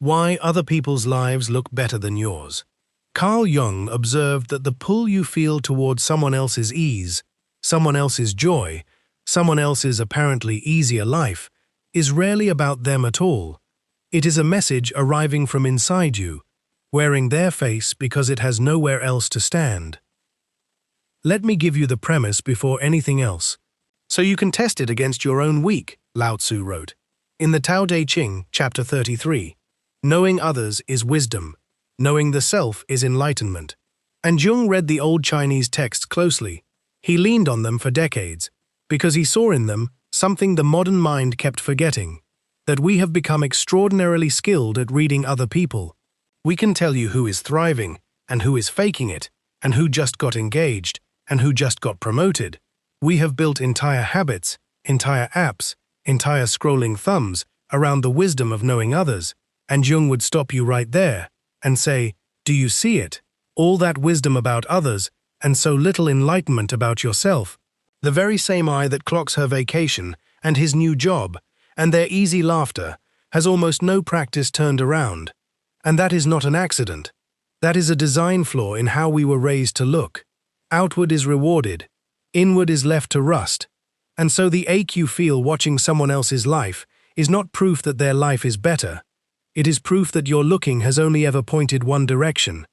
Why other people's lives look better than yours. Carl Jung observed that the pull you feel towards someone else's ease, someone else's joy, someone else's apparently easier life, is rarely about them at all. It is a message arriving from inside you, wearing their face because it has nowhere else to stand. Let me give you the premise before anything else, so you can test it against your own week, Lao Tzu wrote. In the Tao Te Ching, chapter 33, knowing others is wisdom, knowing the self is enlightenment. And Jung read the old Chinese texts closely. He leaned on them for decades, because he saw in them something the modern mind kept forgetting, that we have become extraordinarily skilled at reading other people. We can tell you who is thriving, and who is faking it, and who just got engaged, and who just got promoted. We have built entire habits, entire apps, entire scrolling thumbs around the wisdom of knowing others, and Jung would stop you right there and say, do you see it? All that wisdom about others, and so little enlightenment about yourself. The very same eye that clocks her vacation and his new job, and their easy laughter, has almost no practice turned around. And that is not an accident. That is a design flaw in how we were raised to look. Outward is rewarded, inward is left to rust. And so the ache you feel watching someone else's life is not proof that their life is better. It is proof that your looking has only ever pointed one direction.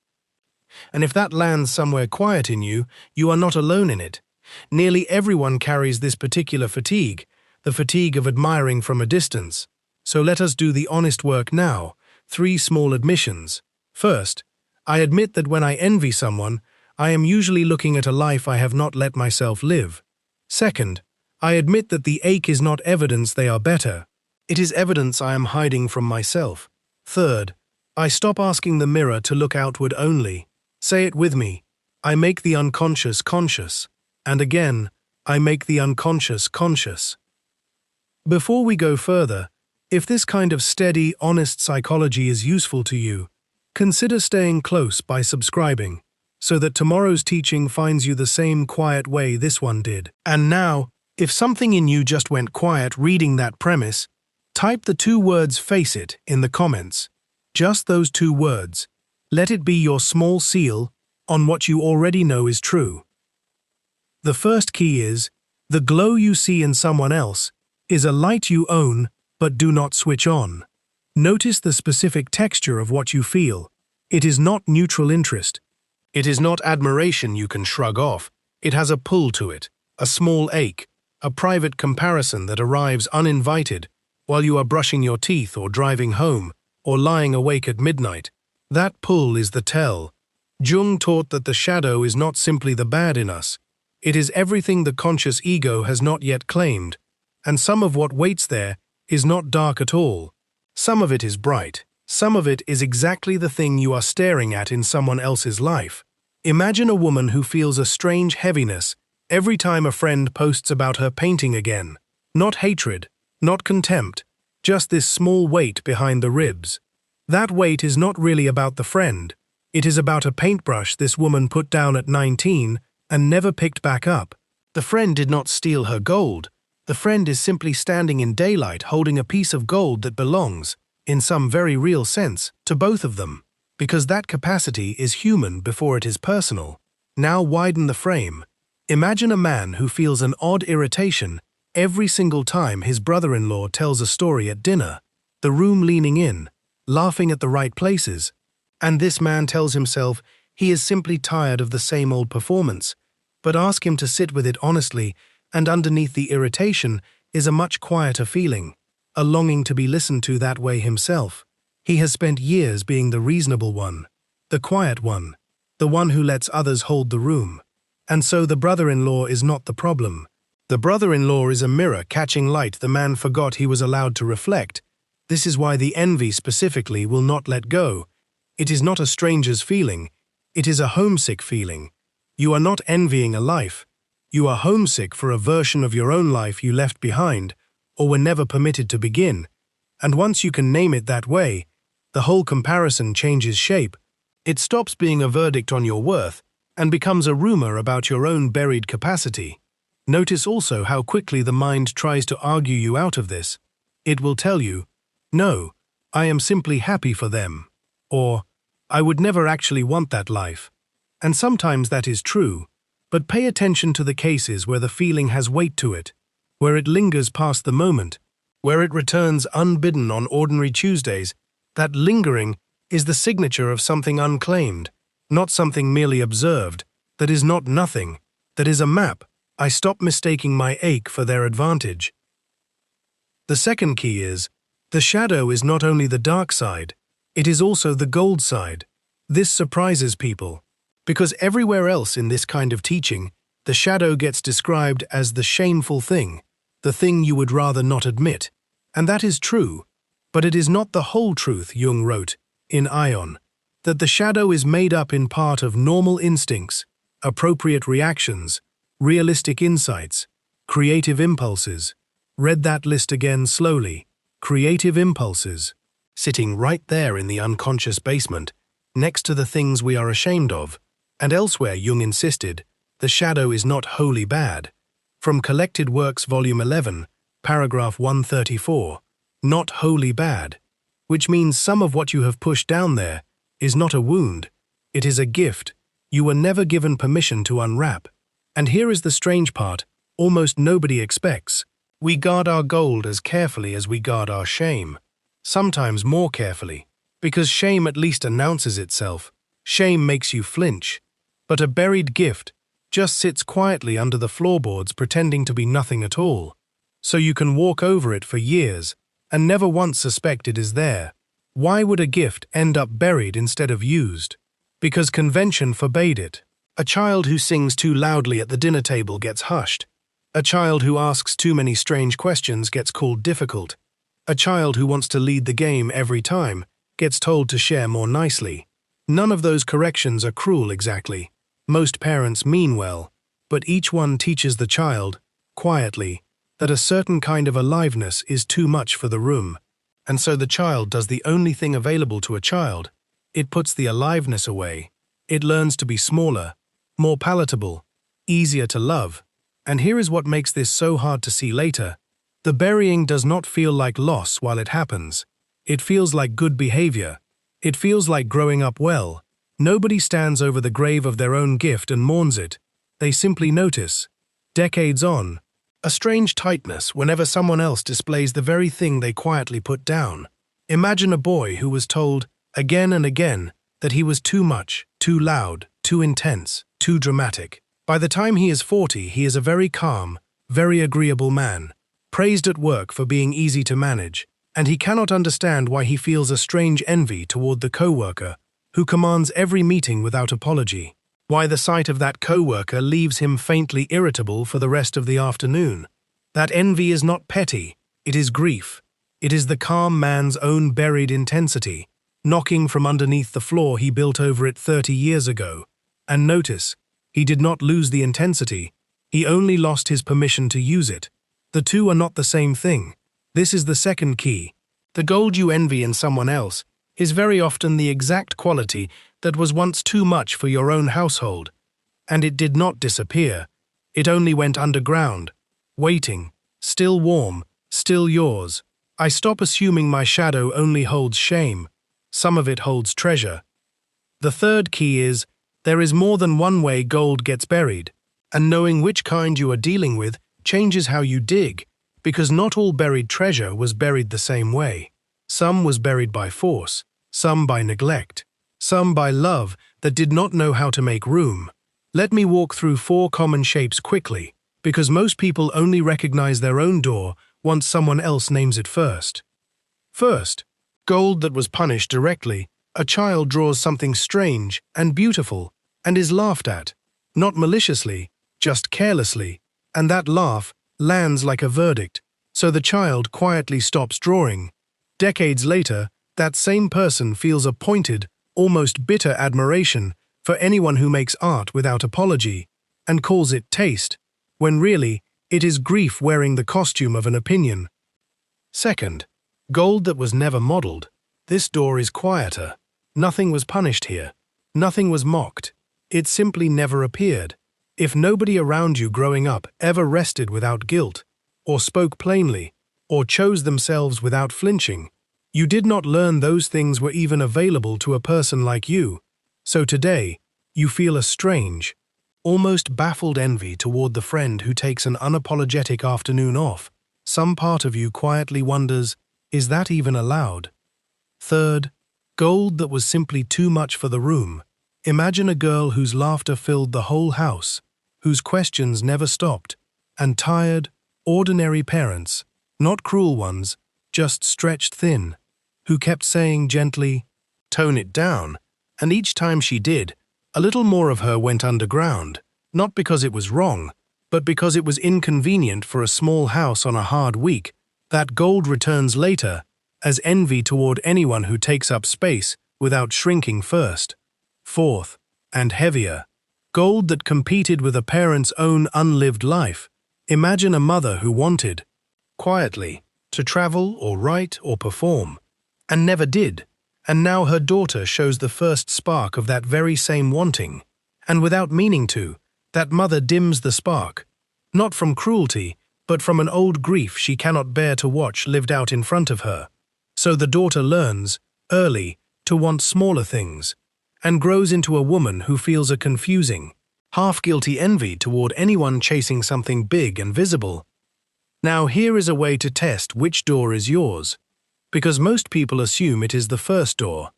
And if that lands somewhere quiet in you, you are not alone in it. Nearly everyone carries this particular fatigue, the fatigue of admiring from a distance. So let us do the honest work now. 3 small admissions. First, I admit that when I envy someone, I am usually looking at a life I have not let myself live. Second, I admit that the ache is not evidence they are better. It is evidence I am hiding from myself. Third, I stop asking the mirror to look outward only. Say it with me. I make the unconscious conscious. And again, I make the unconscious conscious. Before we go further, if this kind of steady, honest psychology is useful to you, consider staying close by subscribing, so that tomorrow's teaching finds you the same quiet way this one did. And now, if something in you just went quiet reading that premise, type the 2 words "face it" in the comments. Just those 2 words. Let it be your small seal on what you already know is true. The first key is, the glow you see in someone else is a light you own but do not switch on. Notice the specific texture of what you feel. It is not neutral interest. It is not admiration you can shrug off. It has a pull to it, a small ache, a private comparison that arrives uninvited while you are brushing your teeth or driving home or lying awake at midnight. That pull is the tell. Jung taught that the shadow is not simply the bad in us. It is everything the conscious ego has not yet claimed, and some of what waits there is not dark at all. Some of it is bright. Some of it is exactly the thing you are staring at in someone else's life. Imagine a woman who feels a strange heaviness every time a friend posts about her painting again. Not hatred, not contempt, just this small weight behind the ribs. That weight is not really about the friend. It is about a paintbrush this woman put down at 19 and never picked back up. The friend did not steal her gold. The friend is simply standing in daylight holding a piece of gold that belongs, in some very real sense, to both of them, because that capacity is human before it is personal. Now widen the frame. Imagine a man who feels an odd irritation every single time his brother-in-law tells a story at dinner, the room leaning in, laughing at the right places, and this man tells himself he is simply tired of the same old performance, but ask him to sit with it honestly, and underneath the irritation is a much quieter feeling, a longing to be listened to that way himself. He has spent years being the reasonable one, the quiet one, the one who lets others hold the room. And so the brother-in-law is not the problem. The brother-in-law is a mirror catching light the man forgot he was allowed to reflect. This is why the envy specifically will not let go. It is not a stranger's feeling. It is a homesick feeling. You are not envying a life. You are homesick for a version of your own life you left behind or were never permitted to begin. And once you can name it that way, the whole comparison changes shape. It stops being a verdict on your worth and becomes a rumor about your own buried capacity. Notice also how quickly the mind tries to argue you out of this. It will tell you, no, I am simply happy for them. Or, I would never actually want that life. And sometimes that is true, but pay attention to the cases where the feeling has weight to it, where it lingers past the moment, where it returns unbidden on ordinary Tuesdays. That lingering is the signature of something unclaimed, not something merely observed, that is not nothing, that is a map. I stop mistaking my ache for their advantage. The second key is, the shadow is not only the dark side, it is also the gold side. This surprises people, because everywhere else in this kind of teaching, the shadow gets described as the shameful thing, the thing you would rather not admit. And that is true, but it is not the whole truth. Jung wrote, in Ion, that the shadow is made up in part of normal instincts, appropriate reactions, realistic insights, creative impulses. Read that list again slowly. Creative impulses, sitting right there in the unconscious basement, next to the things we are ashamed of. And elsewhere, Jung insisted, the shadow is not wholly bad. From Collected Works, Volume 11, paragraph 134, not wholly bad, which means some of what you have pushed down there is not a wound, it is a gift you were never given permission to unwrap. And here is the strange part, almost nobody expects. We guard our gold as carefully as we guard our shame, sometimes more carefully, because shame at least announces itself. Shame makes you flinch, but a buried gift just sits quietly under the floorboards pretending to be nothing at all, so you can walk over it for years and never once suspect it is there. Why would a gift end up buried instead of used? Because convention forbade it. A child who sings too loudly at the dinner table gets hushed. A child who asks too many strange questions gets called difficult. A child who wants to lead the game every time gets told to share more nicely. None of those corrections are cruel exactly. Most parents mean well, but each one teaches the child, quietly, that a certain kind of aliveness is too much for the room. And so the child does the only thing available to a child. It puts the aliveness away. It learns to be smaller, more palatable, easier to love. And here is what makes this so hard to see later. The burying does not feel like loss while it happens. It feels like good behavior. It feels like growing up well. Nobody stands over the grave of their own gift and mourns it. They simply notice, decades on, a strange tightness whenever someone else displays the very thing they quietly put down. Imagine a boy who was told, again and again, that he was too much, too loud, too intense, too dramatic. By the time he is 40, he is a very calm, very agreeable man, praised at work for being easy to manage, and he cannot understand why he feels a strange envy toward the co-worker who commands every meeting without apology, why the sight of that co-worker leaves him faintly irritable for the rest of the afternoon. That envy is not petty, it is grief. It is the calm man's own buried intensity, knocking from underneath the floor he built over it 30 years ago. And notice, he did not lose the intensity, he only lost his permission to use it. The two are not the same thing. This is the second key. The gold you envy in someone else is very often the exact quality that was once too much for your own household. And it did not disappear. It only went underground, waiting, still warm, still yours. I stop assuming my shadow only holds shame. Some of it holds treasure. The third key is, there is more than one way gold gets buried, and knowing which kind you are dealing with changes how you dig, because not all buried treasure was buried the same way. Some was buried by force, some by neglect, some by love that did not know how to make room. Let me walk through 4 common shapes quickly, because most people only recognize their own door once someone else names it first. First, gold that was punished directly. A child draws something strange and beautiful and is laughed at, not maliciously, just carelessly, and that laugh lands like a verdict, so the child quietly stops drawing. Decades later, that same person feels a pointed, almost bitter admiration for anyone who makes art without apology, and calls it taste, when really, it is grief wearing the costume of an opinion. Second, gold that was never modeled. This door is quieter. Nothing was punished here. Nothing was mocked. It simply never appeared. If nobody around you growing up ever rested without guilt, or spoke plainly, or chose themselves without flinching, You did not learn those things were even available to a person like you. So today, you feel a strange, almost baffled envy toward the friend who takes an unapologetic afternoon off. Some part of you quietly wonders, is that even allowed? Third, gold that was simply too much for the room. Imagine a girl whose laughter filled the whole house, whose questions never stopped, and tired, ordinary parents, not cruel ones, just stretched thin, who kept saying gently, "Tone it down," and each time she did, a little more of her went underground, not because it was wrong, but because it was inconvenient for a small house on a hard week. That gold returns later, as envy toward anyone who takes up space without shrinking first. Fourth, and heavier, gold that competed with a parent's own unlived life. Imagine a mother who wanted, quietly, to travel or write or perform, and never did, and now her daughter shows the first spark of that very same wanting, and without meaning to, that mother dims the spark, not from cruelty, but from an old grief she cannot bear to watch lived out in front of her. So the daughter learns, early, to want smaller things, and grows into a woman who feels a confusing, half-guilty envy toward anyone chasing something big and visible. Now here is a way to test which door is yours, because most people assume it is the first door,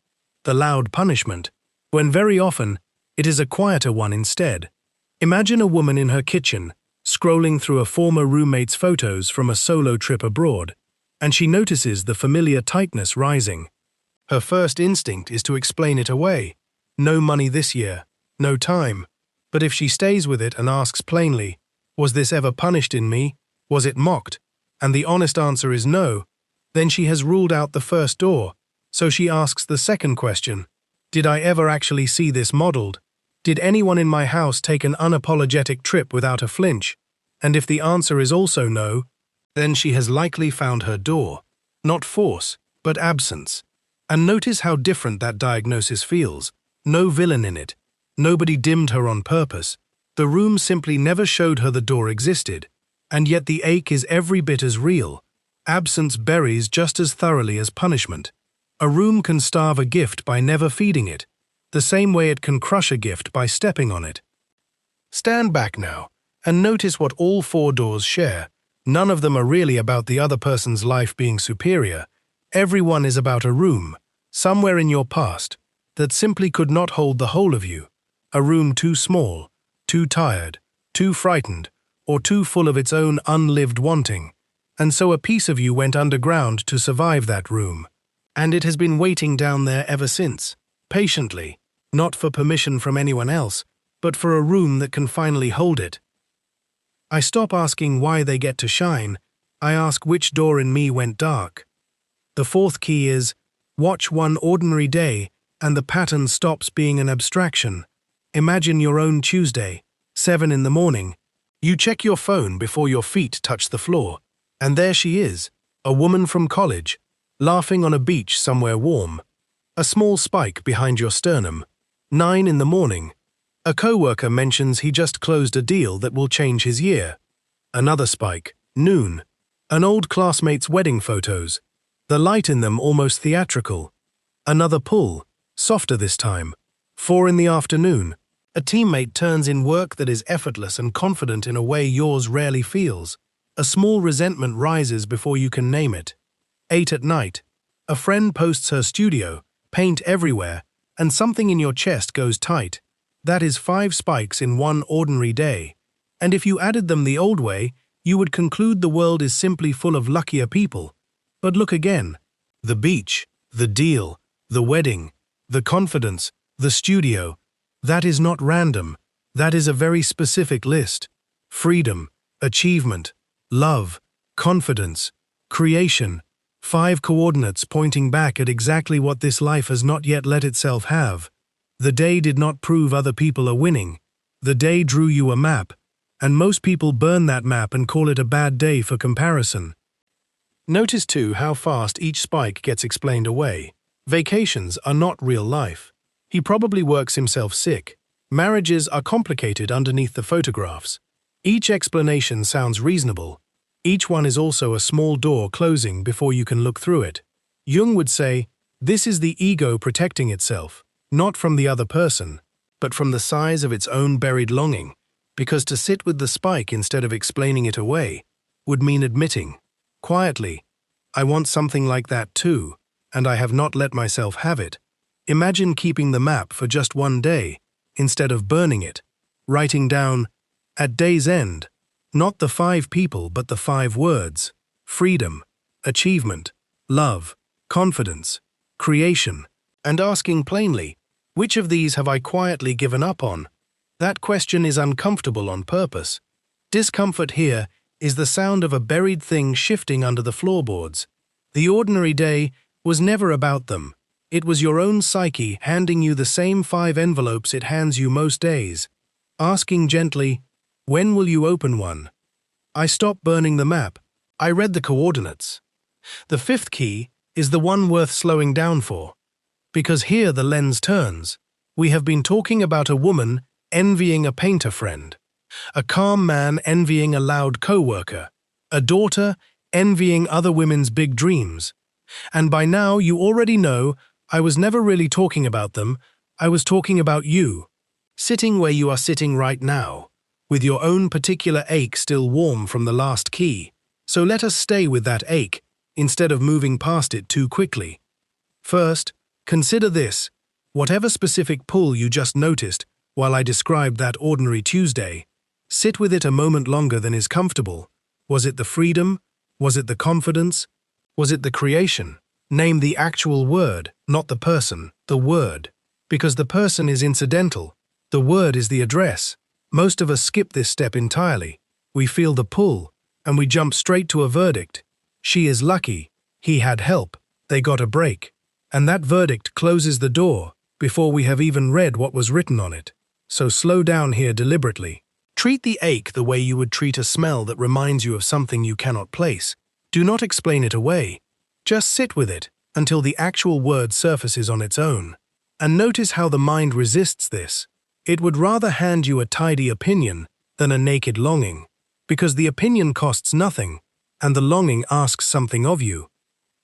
the loud punishment, when very often it is a quieter one instead. Imagine a woman in her kitchen, scrolling through a former roommate's photos from a solo trip abroad, and she notices the familiar tightness rising. Her first instinct is to explain it away. No money this year, no time. But if she stays with it and asks plainly, was this ever punished in me? Was it mocked? And the honest answer is no, then she has ruled out the first door. So she asks the second question. Did I ever actually see this modeled? Did anyone in my house take an unapologetic trip without a flinch? And if the answer is also no, then she has likely found her door. Not force, but absence. And notice how different that diagnosis feels. No villain in it. Nobody dimmed her on purpose. The room simply never showed her the door existed. And yet the ache is every bit as real. Absence buries just as thoroughly as punishment. A room can starve a gift by never feeding it, the same way it can crush a gift by stepping on it. Stand back now, and notice what all four doors share. None of them are really about the other person's life being superior. Every one is about a room, somewhere in your past, that simply could not hold the whole of you. A room too small, too tired, too frightened, or too full of its own unlived wanting. And so a piece of you went underground to survive that room. And it has been waiting down there ever since, patiently, not for permission from anyone else, but for a room that can finally hold it. I stop asking why they get to shine. I ask which door in me went dark. The fourth key is, watch one ordinary day and the pattern stops being an abstraction. Imagine your own Tuesday, 7 in the morning. You check your phone before your feet touch the floor, and there she is, a woman from college, laughing on a beach somewhere warm. A small spike behind your sternum. 9 in the morning. A coworker mentions he just closed a deal that will change his year. Another spike. Noon. An old classmate's wedding photos. The light in them almost theatrical. Another pull, softer this time. 4 in the afternoon. A teammate turns in work that is effortless and confident in a way yours rarely feels. A small resentment rises before you can name it. 8 at night. A friend posts her studio, paint everywhere, and something in your chest goes tight. That is 5 spikes in one ordinary day. And if you added them the old way, you would conclude the world is simply full of luckier people. But look again. The beach, the deal, the wedding, the confidence, the studio. That is not random. That is a very specific list. Freedom, achievement, love, confidence, creation. 5 coordinates pointing back at exactly what this life has not yet let itself have. The day did not prove other people are winning. The day drew you a map, and most people burn that map and call it a bad day for comparison. Notice too how fast each spike gets explained away. Vacations are not real life. He probably works himself sick. Marriages are complicated underneath the photographs. Each explanation sounds reasonable. Each one is also a small door closing before you can look through it. Jung would say, this is the ego protecting itself, not from the other person, but from the size of its own buried longing, because to sit with the spike instead of explaining it away would mean admitting, quietly, I want something like that too, and I have not let myself have it. Imagine keeping the map for just one day, instead of burning it, writing down, at day's end, not the 5 people but the 5 words, freedom, achievement, love, confidence, creation, and asking plainly, which of these have I quietly given up on? That question is uncomfortable on purpose. Discomfort here is the sound of a buried thing shifting under the floorboards. The ordinary day was never about them. It was your own psyche handing you the same 5 envelopes it hands you most days, asking gently, when will you open one? I stopped burning the map. I read the coordinates. The 5th key is the one worth slowing down for, because here the lens turns. We have been talking about a woman envying a painter friend, a calm man envying a loud co-worker, a daughter envying other women's big dreams. And by now you already know I was never really talking about them, I was talking about you, sitting where you are sitting right now, with your own particular ache still warm from the last key. So let us stay with that ache, instead of moving past it too quickly. First, consider this. Whatever specific pull you just noticed while I described that ordinary Tuesday, sit with it a moment longer than is comfortable. Was it the freedom? Was it the confidence? Was it the creation? Name the actual word, not the person, the word. Because the person is incidental. The word is the address. Most of us skip this step entirely. We feel the pull, and we jump straight to a verdict. She is lucky. He had help. They got a break. And that verdict closes the door before we have even read what was written on it. So slow down here deliberately. Treat the ache the way you would treat a smell that reminds you of something you cannot place. Do not explain it away. Just sit with it until the actual word surfaces on its own. And notice how the mind resists this. It would rather hand you a tidy opinion than a naked longing, because the opinion costs nothing, and the longing asks something of you.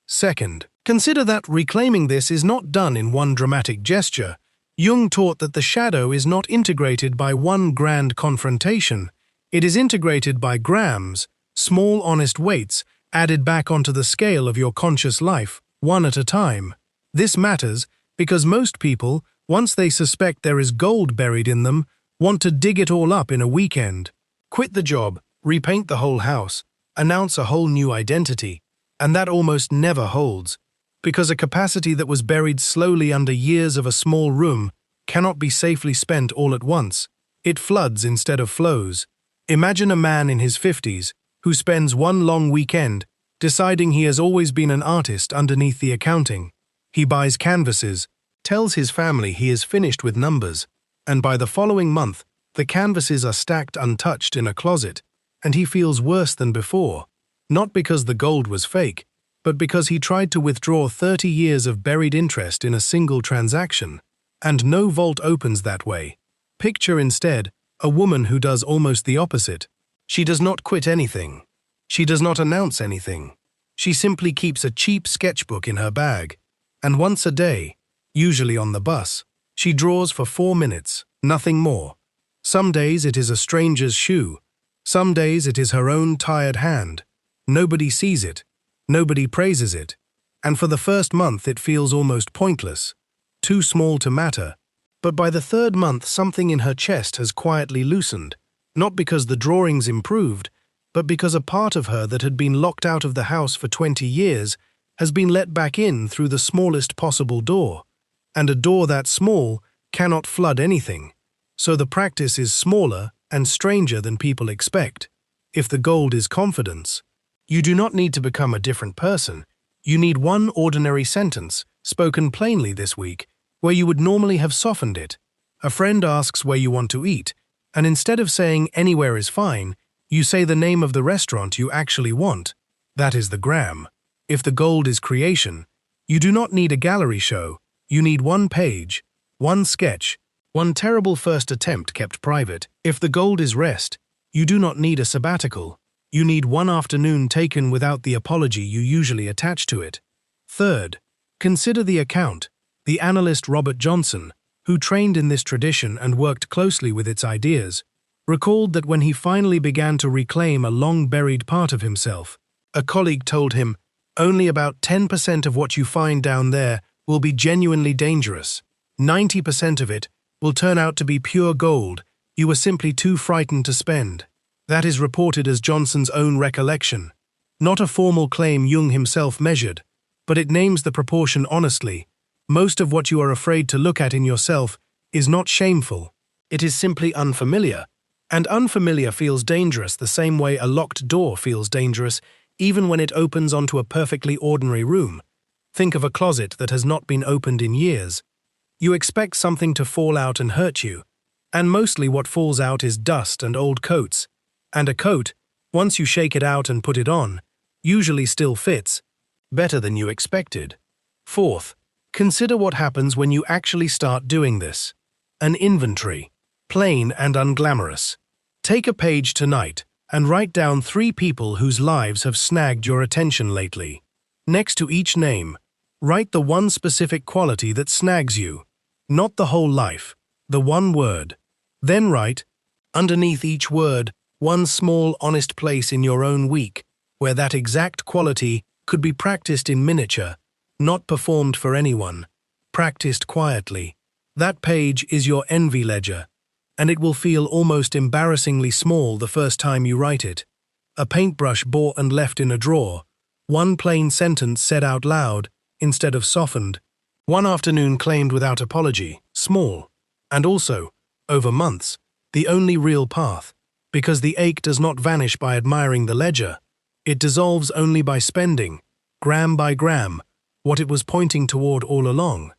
Second, consider that reclaiming this is not done in one dramatic gesture. Jung taught that the shadow is not integrated by one grand confrontation. It is integrated by grams, small honest weights, added back onto the scale of your conscious life, one at a time. This matters because most people, once they suspect there is gold buried in them, want to dig it all up in a weekend. Quit the job, repaint the whole house, announce a whole new identity, and that almost never holds, because a capacity that was buried slowly under years of a small room cannot be safely spent all at once. It floods instead of flows. Imagine a man in his 50s who spends one long weekend deciding he has always been an artist underneath the accounting. He buys canvases, tells his family he is finished with numbers, and by the following month, the canvases are stacked untouched in a closet, and he feels worse than before, not because the gold was fake, but because he tried to withdraw 30 years of buried interest in a single transaction, and no vault opens that way. Picture instead a woman who does almost the opposite. She does not quit anything. She does not announce anything. She simply keeps a cheap sketchbook in her bag, and once a day, usually on the bus, she draws for 4 minutes, nothing more. Some days it is a stranger's shoe. Some days it is her own tired hand. Nobody sees it. Nobody praises it. And for the first month it feels almost pointless, too small to matter. But by the 3rd month something in her chest has quietly loosened, not because the drawings improved, but because a part of her that had been locked out of the house for 20 years has been let back in through the smallest possible door. And a door that small cannot flood anything. So the practice is smaller and stranger than people expect. If the gold is confidence, you do not need to become a different person. You need one ordinary sentence, spoken plainly this week, where you would normally have softened it. A friend asks where you want to eat, and instead of saying anywhere is fine, you say the name of the restaurant you actually want. That is the gram. If the gold is creation, you do not need a gallery show. You need one page, one sketch, one terrible first attempt kept private. If the gold is rest, you do not need a sabbatical. You need one afternoon taken without the apology you usually attach to it. Third, consider the account. The analyst Robert Johnson, who trained in this tradition and worked closely with its ideas, recalled that when he finally began to reclaim a long-buried part of himself, a colleague told him, "Only about 10% of what you find down there will be genuinely dangerous. 90% of it will turn out to be pure gold you were simply too frightened to spend." That is reported as Johnson's own recollection. Not a formal claim Jung himself measured, but it names the proportion honestly. Most of what you are afraid to look at in yourself is not shameful. It is simply unfamiliar. And unfamiliar feels dangerous the same way a locked door feels dangerous, even when it opens onto a perfectly ordinary room. Think of a closet that has not been opened in years. You expect something to fall out and hurt you, and mostly what falls out is dust and old coats. And a coat, once you shake it out and put it on, usually still fits, better than you expected. Fourth, consider what happens when you actually start doing this. An inventory, plain and unglamorous. Take a page tonight and write down 3 people whose lives have snagged your attention lately. Next to each name, write the one specific quality that snags you, not the whole life, the one word. Then write, underneath each word, one small, honest place in your own week where that exact quality could be practiced in miniature, not performed for anyone, practiced quietly. That page is your envy ledger, and it will feel almost embarrassingly small the first time you write it. A paintbrush bought and left in a drawer, one plain sentence said out loud instead of softened, one afternoon claimed without apology, small, and also, over months, the only real path, because the ache does not vanish by admiring the ledger. It dissolves only by spending, gram by gram, what it was pointing toward all along.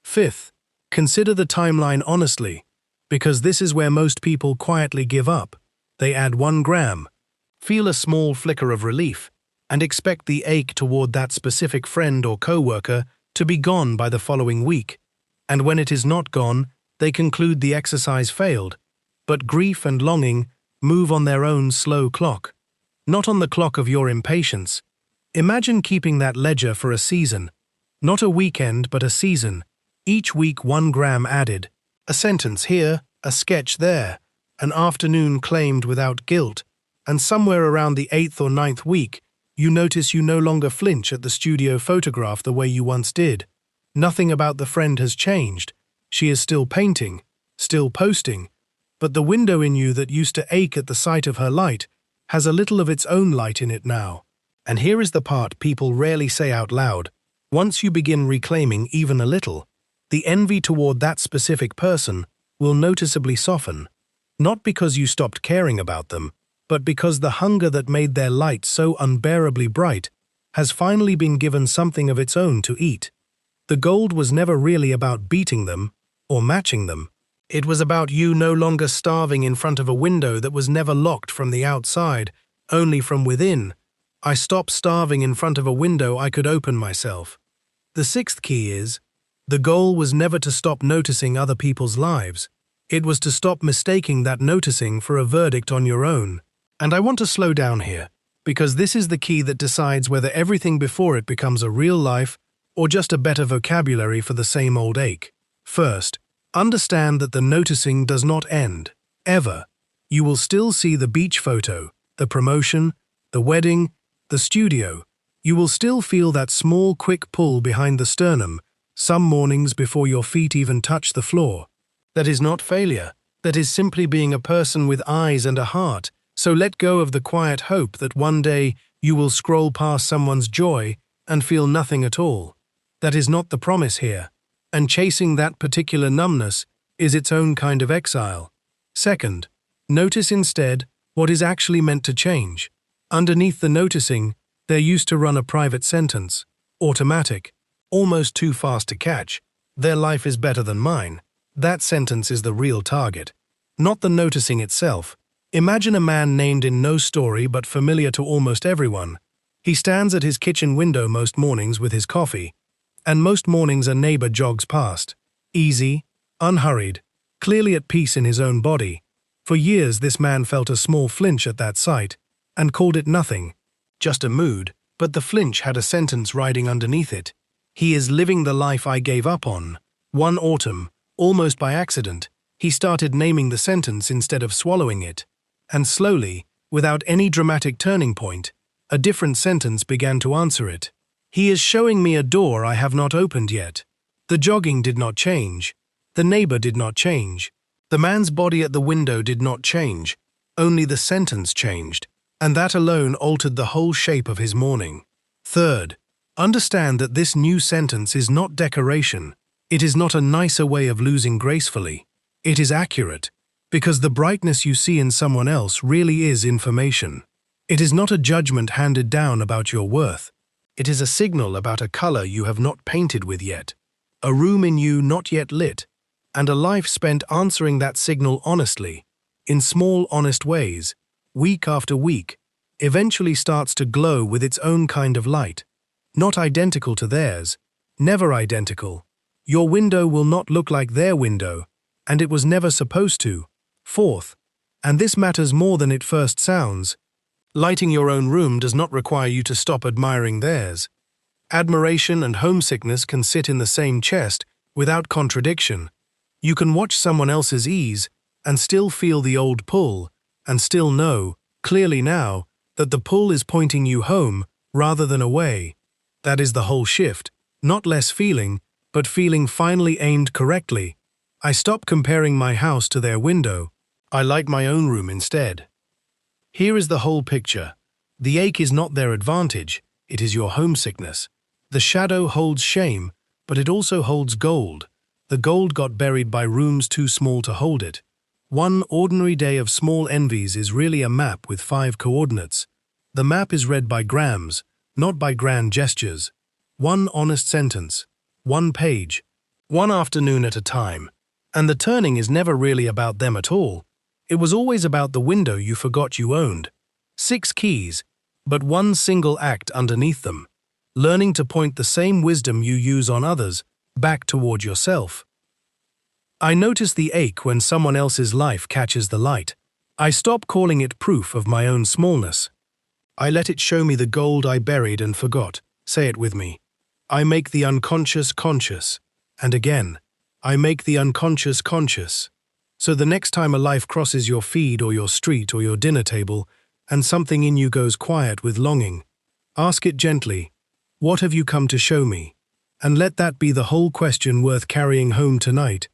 Fifth, consider the timeline honestly, because this is where most people quietly give up. They add 1 gram, feel a small flicker of relief, and expect the ache toward that specific friend or co-worker to be gone by the following week. And when it is not gone, they conclude the exercise failed. But grief and longing move on their own slow clock, not on the clock of your impatience. Imagine keeping that ledger for a season, not a weekend but a season. Each week 1 gram added, a sentence here, a sketch there, an afternoon claimed without guilt, and somewhere around the 8th or 9th week, you notice you no longer flinch at the studio photograph the way you once did. Nothing about the friend has changed. She is still painting, still posting, but the window in you that used to ache at the sight of her light has a little of its own light in it now. And here is the part people rarely say out loud. Once you begin reclaiming even a little, the envy toward that specific person will noticeably soften, not because you stopped caring about them, but because the hunger that made their light so unbearably bright has finally been given something of its own to eat. The gold was never really about beating them or matching them. It was about you no longer starving in front of a window that was never locked from the outside, only from within. I stopped starving in front of a window I could open myself. The 6th key is, the goal was never to stop noticing other people's lives. It was to stop mistaking that noticing for a verdict on your own. And I want to slow down here, because this is the key that decides whether everything before it becomes a real life or just a better vocabulary for the same old ache. First, understand that the noticing does not end, ever. You will still see the beach photo, the promotion, the wedding, the studio. You will still feel that small, quick pull behind the sternum, some mornings before your feet even touch the floor. That is not failure. That is simply being a person with eyes and a heart. So let go of the quiet hope that one day you will scroll past someone's joy and feel nothing at all. That is not the promise here. And chasing that particular numbness is its own kind of exile. Second, notice instead what is actually meant to change. Underneath the noticing, there used to run a private sentence, automatic, almost too fast to catch. Their life is better than mine. That sentence is the real target, not the noticing itself. Imagine a man named in no story but familiar to almost everyone. He stands at his kitchen window most mornings with his coffee, and most mornings a neighbor jogs past, easy, unhurried, clearly at peace in his own body. For years this man felt a small flinch at that sight, and called it nothing, just a mood, but the flinch had a sentence riding underneath it. He is living the life I gave up on. One autumn, almost by accident, he started naming the sentence instead of swallowing it. And slowly, without any dramatic turning point, a different sentence began to answer it. He is showing me a door I have not opened yet. The jogging did not change. The neighbor did not change. The man's body at the window did not change. Only the sentence changed, and that alone altered the whole shape of his morning. Third, understand that this new sentence is not decoration. It is not a nicer way of losing gracefully. It is accurate, because the brightness you see in someone else really is information. It is not a judgment handed down about your worth. It is a signal about a color you have not painted with yet, a room in you not yet lit, and a life spent answering that signal honestly, in small honest ways, week after week, eventually starts to glow with its own kind of light. Not identical to theirs, never identical. Your window will not look like their window, and it was never supposed to. Fourth, and this matters more than it first sounds, lighting your own room does not require you to stop admiring theirs. Admiration and homesickness can sit in the same chest without contradiction. You can watch someone else's ease and still feel the old pull, and still know, clearly now, that the pull is pointing you home rather than away. That is the whole shift, not less feeling, but feeling finally aimed correctly. I stop comparing my house to their window. I light my own room instead. Here is the whole picture. The ache is not their advantage, it is your homesickness. The shadow holds shame, but it also holds gold. The gold got buried by rooms too small to hold it. One ordinary day of small envies is really a map with 5 coordinates. The map is read by grams, not by grand gestures. One honest sentence, one page, one afternoon at a time. And the turning is never really about them at all. It was always about the window you forgot you owned. 6 keys, but one single act underneath them. Learning to point the same wisdom you use on others back toward yourself. I notice the ache when someone else's life catches the light. I stop calling it proof of my own smallness. I let it show me the gold I buried and forgot. Say it with me. I make the unconscious conscious. And again, I make the unconscious conscious. So the next time a life crosses your feed or your street or your dinner table, and something in you goes quiet with longing, ask it gently, what have you come to show me? And let that be the whole question worth carrying home tonight.